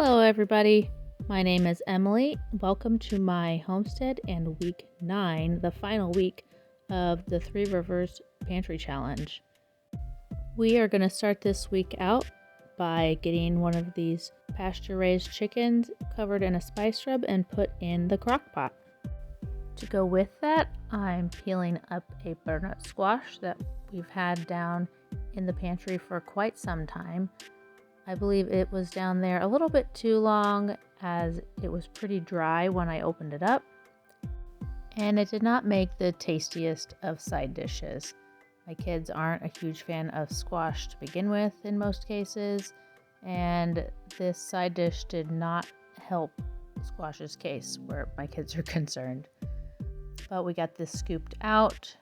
Hello everybody, my name is Emily. Welcome to my homestead and week 9, the final week of the Three Rivers Pantry Challenge. We are going to start this week out by getting one of these pasture-raised chickens covered in a spice rub and put in the crock pot. To go with that, I'm peeling up a butternut squash that we've had down in the pantry for quite some time. I believe it was down there a little bit too long as it was pretty dry when I opened it up, and it did not make the tastiest of side dishes. My kids aren't a huge fan of squash to begin with in most cases, and this side dish did not help squash's case where my kids are concerned. But we got this scooped out,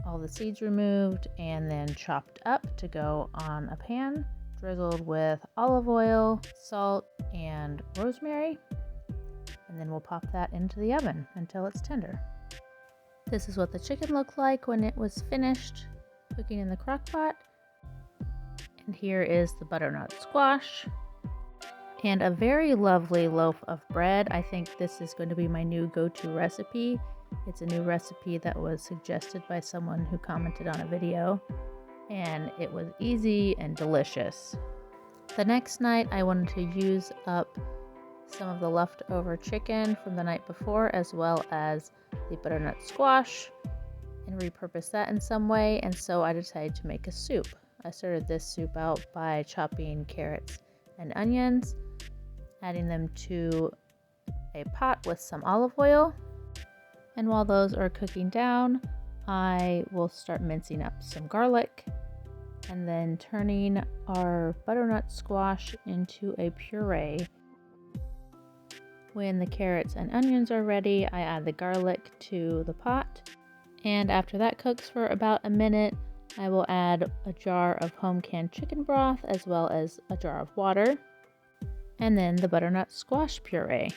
all the seeds removed, and then chopped up to go on a pan, drizzled with olive oil, salt, and rosemary, and then we'll pop that into the oven until it's tender. This is what the chicken looked like when it was finished cooking in the crock pot. And here is the butternut squash and a very lovely loaf of bread. I think this is going to be my new go-to recipe. It's a new recipe that was suggested by someone who commented on a video, and it was easy and delicious. The next night I wanted to use up some of the leftover chicken from the night before, as well as the butternut squash, and repurpose that in some way, and so I decided to make a soup. I started this soup out by chopping carrots and onions, adding them to a pot with some olive oil, and while those are cooking down, I will start mincing up some garlic and then turning our butternut squash into a puree. When the carrots and onions are ready, I add the garlic to the pot, and after that cooks for about a minute, I will add a jar of home canned chicken broth as well as a jar of water, and then the butternut squash puree,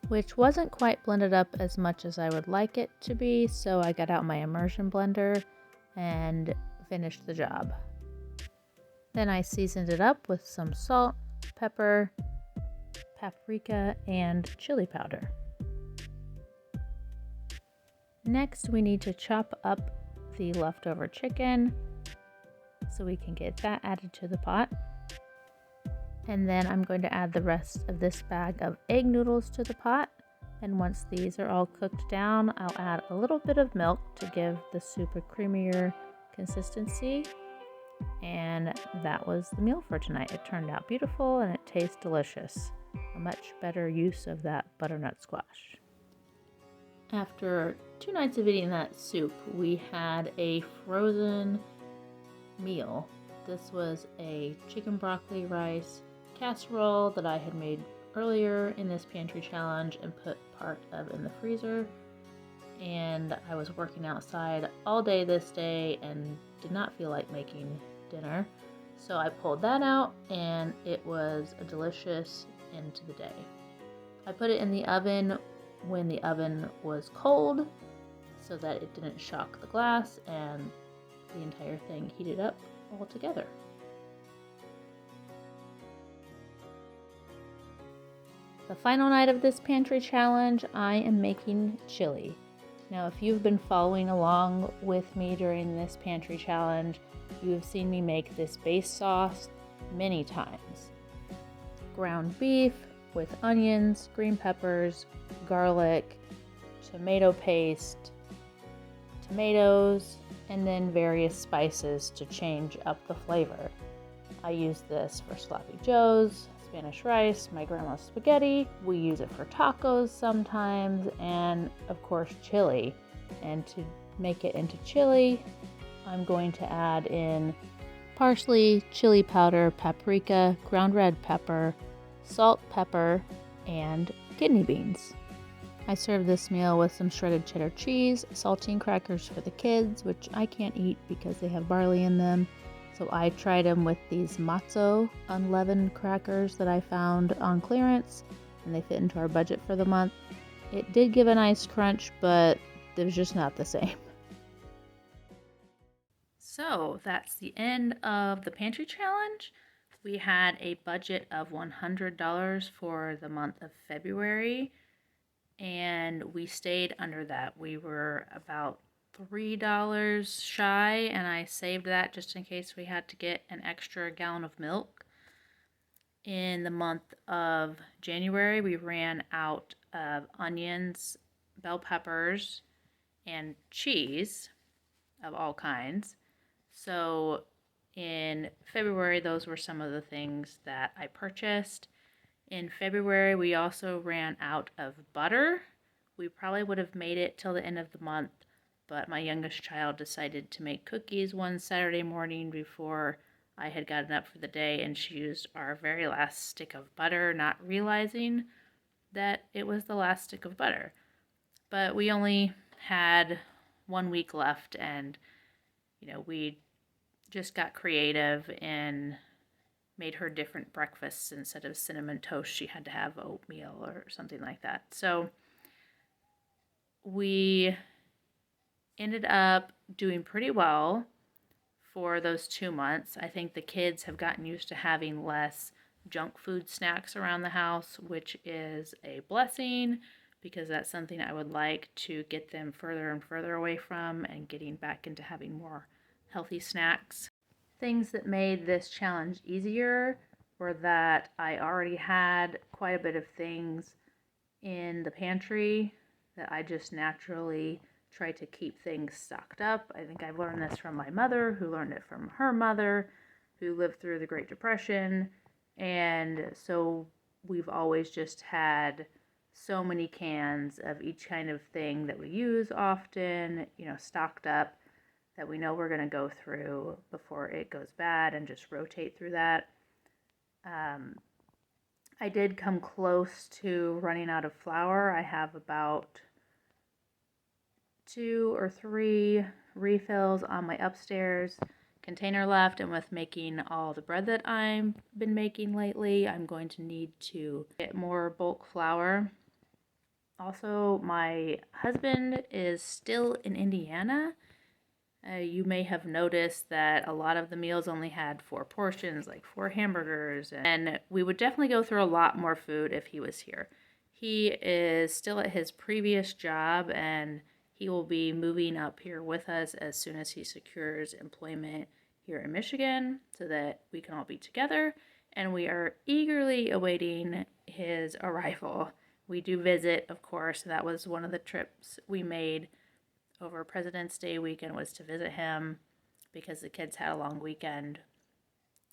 which wasn't quite blended up as much as I would like it to be, so I got out my immersion blender and finished the job. Then I seasoned it up with some salt, pepper, paprika, and chili powder. Next, we need to chop up the leftover chicken so we can get that added to the pot. And then I'm going to add the rest of this bag of egg noodles to the pot. And once these are all cooked down, I'll add a little bit of milk to give the soup a creamier consistency. And that was the meal for tonight. It turned out beautiful and it tastes delicious. A much better use of that butternut squash. After 2 nights of eating that soup, we had a frozen meal. This was a chicken broccoli rice casserole that I had made earlier in this pantry challenge and put part of in the freezer. And I was working outside all day this day and did not feel like making dinner, so I pulled that out, and it was a delicious end to the day. I put it in the oven when the oven was cold so that it didn't shock the glass, and the entire thing heated up all together. The final night of this pantry challenge, I am making chili. Now, if you've been following along with me during this pantry challenge, you have seen me make this base sauce many times. Ground beef with onions, green peppers, garlic, tomato paste, tomatoes, and then various spices to change up the flavor. I use this for sloppy joes, Spanish rice, my grandma's spaghetti. We use it for tacos sometimes, and of course chili. And to make it into chili, I'm going to add in parsley, chili powder, paprika, ground red pepper, salt, pepper, and kidney beans. I serve this meal with some shredded cheddar cheese, saltine crackers for the kids, which I can't eat because they have barley in them. So I tried them with these matzo unleavened crackers that I found on clearance, and they fit into our budget for the month. It did give a nice crunch, but it was just not the same. So that's the end of the pantry challenge. We had a budget of $100 for the month of February, and we stayed under that. We were about $3 shy, and I saved that just in case we had to get an extra gallon of milk. In the month of January, we ran out of onions, bell peppers, and cheese of all kinds. So in February, those were some of the things that I purchased. In February, we also ran out of butter. We probably would have made it till the end of the month, but my youngest child decided to make cookies one Saturday morning before I had gotten up for the day, and she used our very last stick of butter, not realizing that it was the last stick of butter. But we only had 1 week left, and we just got creative and made her different breakfasts. Instead of cinnamon toast, she had to have oatmeal or something like that. So we ended up doing pretty well for those 2 months. I think the kids have gotten used to having less junk food snacks around the house, which is a blessing because that's something I would like to get them further and further away from, and getting back into having more healthy snacks. Things that made this challenge easier were that I already had quite a bit of things in the pantry that I just naturally try to keep things stocked up. I think I've learned this from my mother, who learned it from her mother, who lived through the Great Depression. And so we've always just had so many cans of each kind of thing that we use often, stocked up, that we know we're going to go through before it goes bad, and just rotate through that. I did come close to running out of flour. I have about 2 or 3 refills on my upstairs container left, and with making all the bread that I've been making lately, I'm going to need to get more bulk flour. Also, my husband is still in Indiana. You may have noticed that a lot of the meals only had 4 portions, like 4 hamburgers, and we would definitely go through a lot more food if he was here. He is still at his previous job, and he will be moving up here with us as soon as he secures employment here in Michigan so that we can all be together, and we are eagerly awaiting his arrival. We do visit, of course. That was one of the trips we made over President's Day weekend, was to visit him because the kids had a long weekend.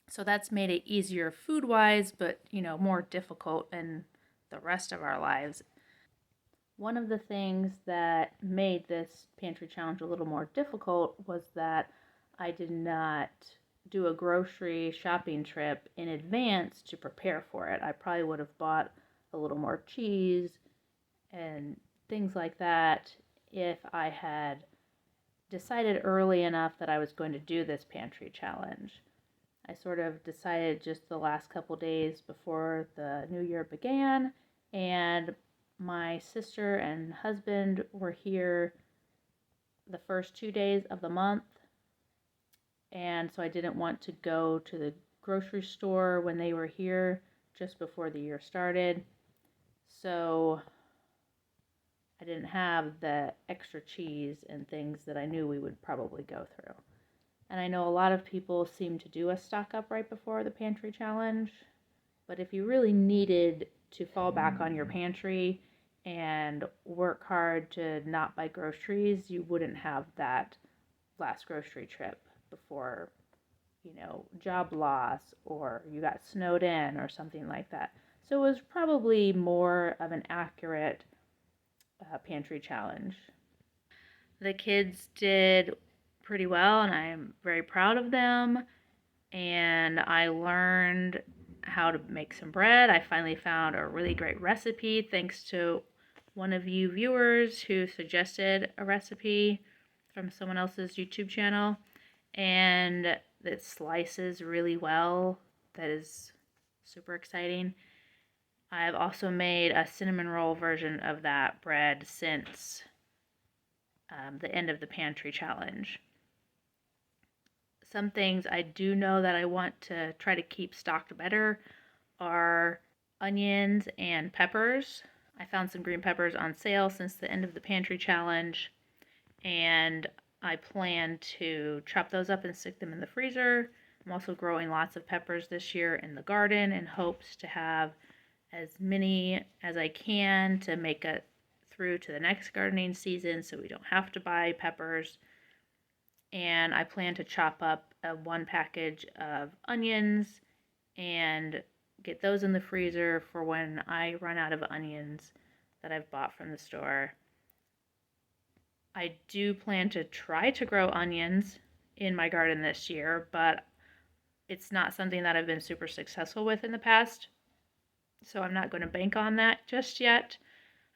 So that's made it easier food-wise, but, more difficult in the rest of our lives. One of the things that made this pantry challenge a little more difficult was that I did not do a grocery shopping trip in advance to prepare for it. I probably would have bought a little more cheese and things like that if I had decided early enough that I was going to do this pantry challenge. I sort of decided just the last couple days before the new year began, and my sister and husband were here the first 2 days of the month, and so I didn't want to go to the grocery store when they were here just before the year started. So I didn't have the extra cheese and things that I knew we would probably go through. And I know a lot of people seem to do a stock up right before the pantry challenge, but if you really needed to fall back on your pantry and work hard to not buy groceries, you wouldn't have that last grocery trip before, job loss, or you got snowed in or something like that. So it was probably more of an accurate pantry challenge. The kids did pretty well, and I'm very proud of them. And I learned how to make some bread. I finally found a really great recipe thanks to one of you viewers who suggested a recipe from someone else's YouTube channel, and it slices really well. That is super exciting. I've also made a cinnamon roll version of that bread since the end of the pantry challenge. Some things I do know that I want to try to keep stocked better are onions and peppers. I found some green peppers on sale since the end of the pantry challenge, and I plan to chop those up and stick them in the freezer. I'm also growing lots of peppers this year in the garden in hopes to have as many as I can to make it through to the next gardening season so we don't have to buy peppers. And I plan to chop up one package of onions and get those in the freezer for when I run out of onions that I've bought from the store. I do plan to try to grow onions in my garden this year, but it's not something that I've been super successful with in the past, so I'm not going to bank on that just yet.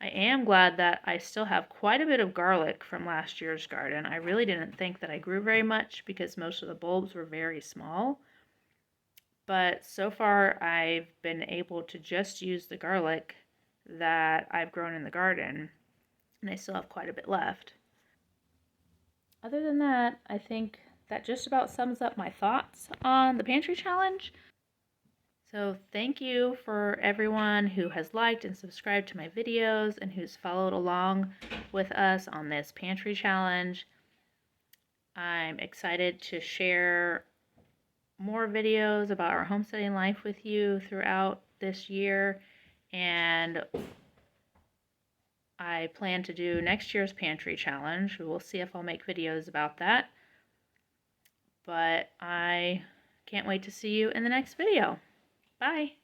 I am glad that I still have quite a bit of garlic from last year's garden. I really didn't think that I grew very much because most of the bulbs were very small. But so far, I've been able to just use the garlic that I've grown in the garden, and I still have quite a bit left. Other than that, I think that just about sums up my thoughts on the pantry challenge. So thank you for everyone who has liked and subscribed to my videos and who's followed along with us on this pantry challenge. I'm excited to share more videos about our homesteading life with you throughout this year, and I plan to do next year's pantry challenge. We'll see if I'll make videos about that, but I can't wait to see you in the next video. Bye!